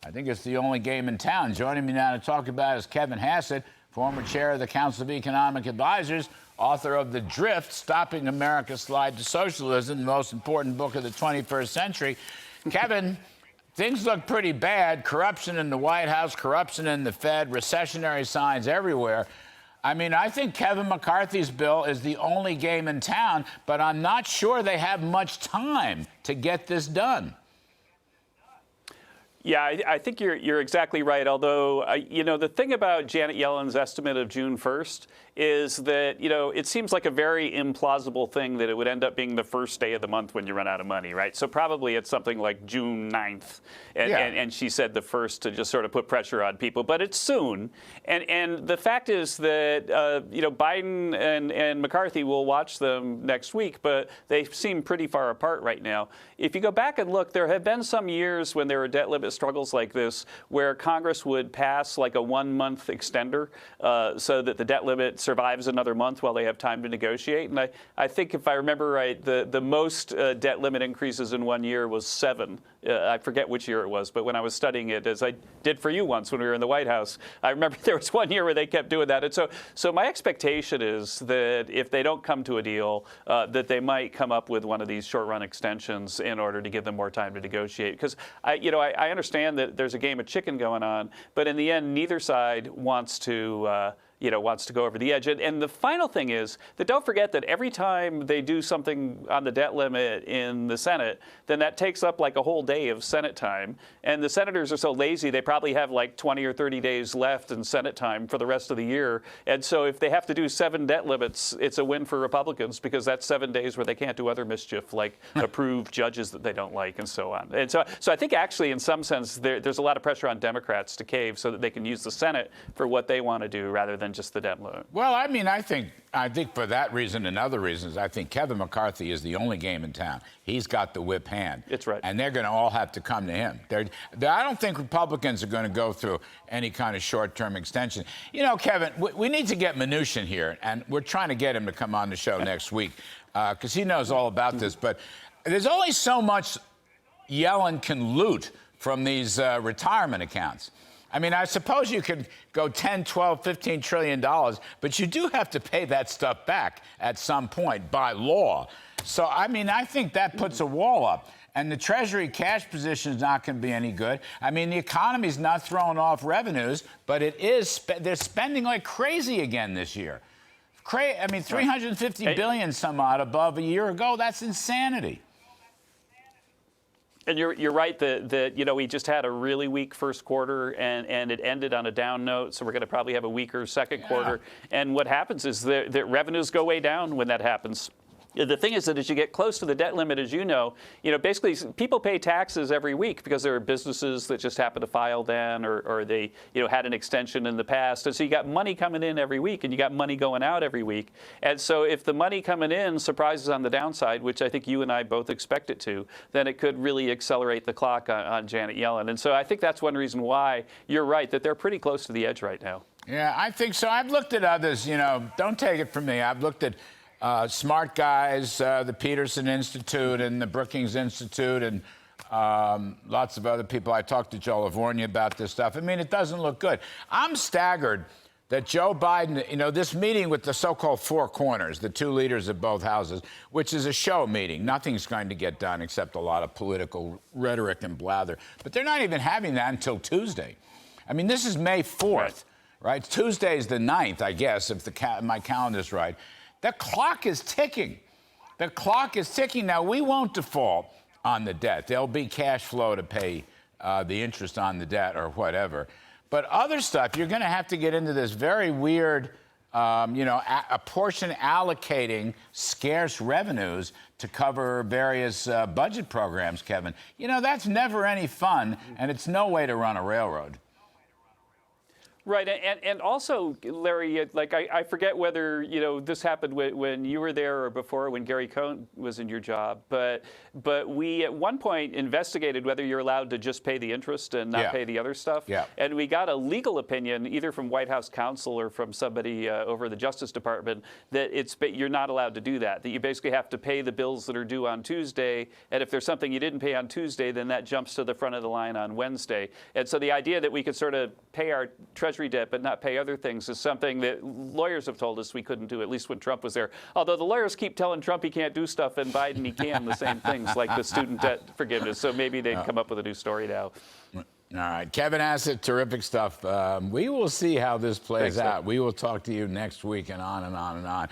I think it's the only game in town. Joining me now to talk about is Kevin Hassett, former chair of the Council of Economic Advisors, author of The Drift, Stopping America's Slide to Socialism, the most important book of the 21st century. Kevin, things look pretty bad. Corruption in the White House, corruption in the Fed, recessionary signs everywhere. I mean, I think Kevin McCarthy's bill is the only game in town, but I'm not sure they have much time to get this done. Yeah, I think you're exactly right. Although, the thing about Janet Yellen's estimate of June 1st is that, it seems like a very implausible thing that it would end up being the first day of the month when you run out of money, right? So probably it's something like June 9th. And she said the first to just sort of put pressure on people. But it's soon. And the fact is that, Biden and McCarthy will watch them next week, but they seem pretty far apart right now. If you go back and look, there have been some years when there were debt limit struggles like this where Congress would pass like a 1-month extender so that the debt limit survives another month while they have time to negotiate. And I think if I remember right, the most debt limit increases in 1 year was 7. I forget which year it was, but when I was studying it, as I did for you once when we were in the White House, I remember there was 1 year where they kept doing that. And so my expectation is that if they don't come to a deal, that they might come up with one of these short-run extensions in order to give them more time to negotiate. Because I understand that there's a game of chicken going on, but in the end, neither side wants to go over the edge. And the final thing is that don't forget that every time they do something on the debt limit in the Senate, then that takes up like a whole day of Senate time. And the senators are so lazy, they probably have like 20 or 30 days left in Senate time for the rest of the year. And so if they have to do 7 debt limits, it's a win for Republicans because that's 7 days where they can't do other mischief like approve judges that they don't like and so on. And so I think actually in some sense there's a lot of pressure on Democrats to cave so that they can use the Senate for what they want to do rather than just the debt limit. Well, I mean, I think for that reason and other reasons, I think Kevin McCarthy is the only game in town. He's got the whip hand. It's right. And they're going to all have to come to him. I don't think Republicans are going to go through any kind of short-term extension. Kevin, we need to get Mnuchin here, and we're trying to get him to come on the show next week because he knows all about this. But there's only so much Yellen can loot from these retirement accounts. I mean, I suppose you could go 10, 12, 15 trillion dollars, but you do have to pay that stuff back at some point by law. So, I mean, I think that puts a wall up. And the Treasury cash position is not going to be any good. I mean, the economy's not throwing off revenues, but they're spending like crazy again this year. I mean, 350 billion some odd above a year ago. That's insanity. And you're right that we just had a really weak first quarter and it ended on a down note. So we're going to probably have a weaker second quarter. And what happens is that revenues go way down when that happens. The thing is that as you get close to the debt limit, as basically people pay taxes every week because there are businesses that just happen to file then or they, had an extension in the past. And so you got money coming in every week and you got money going out every week. And so if the money coming in surprises on the downside, which I think you and I both expect it to, then it could really accelerate the clock on Janet Yellen. And so I think that's one reason why you're right, that they're pretty close to the edge right now. Yeah, I think so. I've looked at others, don't take it from me. I've looked at smart guys, the Peterson Institute and the Brookings Institute and lots of other people. I talked to Joe Livornia about this stuff. I mean, it doesn't look good. I'm staggered that Joe Biden, this meeting with the so-called Four Corners, the two leaders of both houses, which is a show meeting. Nothing's going to get done except a lot of political rhetoric and blather. But they're not even having that until Tuesday. I mean, this is May 4th, right? Tuesday's the 9th, I guess, if my calendar's right. The clock is ticking. The clock is ticking. Now, we won't default on the debt. There'll be cash flow to pay the interest on the debt or whatever. But other stuff, you're going to have to get into this very weird, a portion allocating scarce revenues to cover various budget programs, Kevin. That's never any fun, and it's no way to run a railroad. Right, and also, Larry, like I forget whether this happened when you were there or before when Gary Cohn was in your job, but we at one point investigated whether you're allowed to just pay the interest and not pay the other stuff. Yeah. And we got a legal opinion either from White House counsel or from somebody over the Justice Department that you're not allowed to do that. That you basically have to pay the bills that are due on Tuesday, and if there's something you didn't pay on Tuesday, then that jumps to the front of the line on Wednesday. And so the idea that we could sort of pay our Treasury debt but not pay other things is something that lawyers have told us we couldn't do, at least when Trump was there. Although the lawyers keep telling Trump he can't do stuff and Biden he can, the same things like the student debt forgiveness. So maybe they'd come up with a new story now. All right, Kevin Hassett, terrific stuff. We will see how this plays out. We will talk to you next week and on and on and on.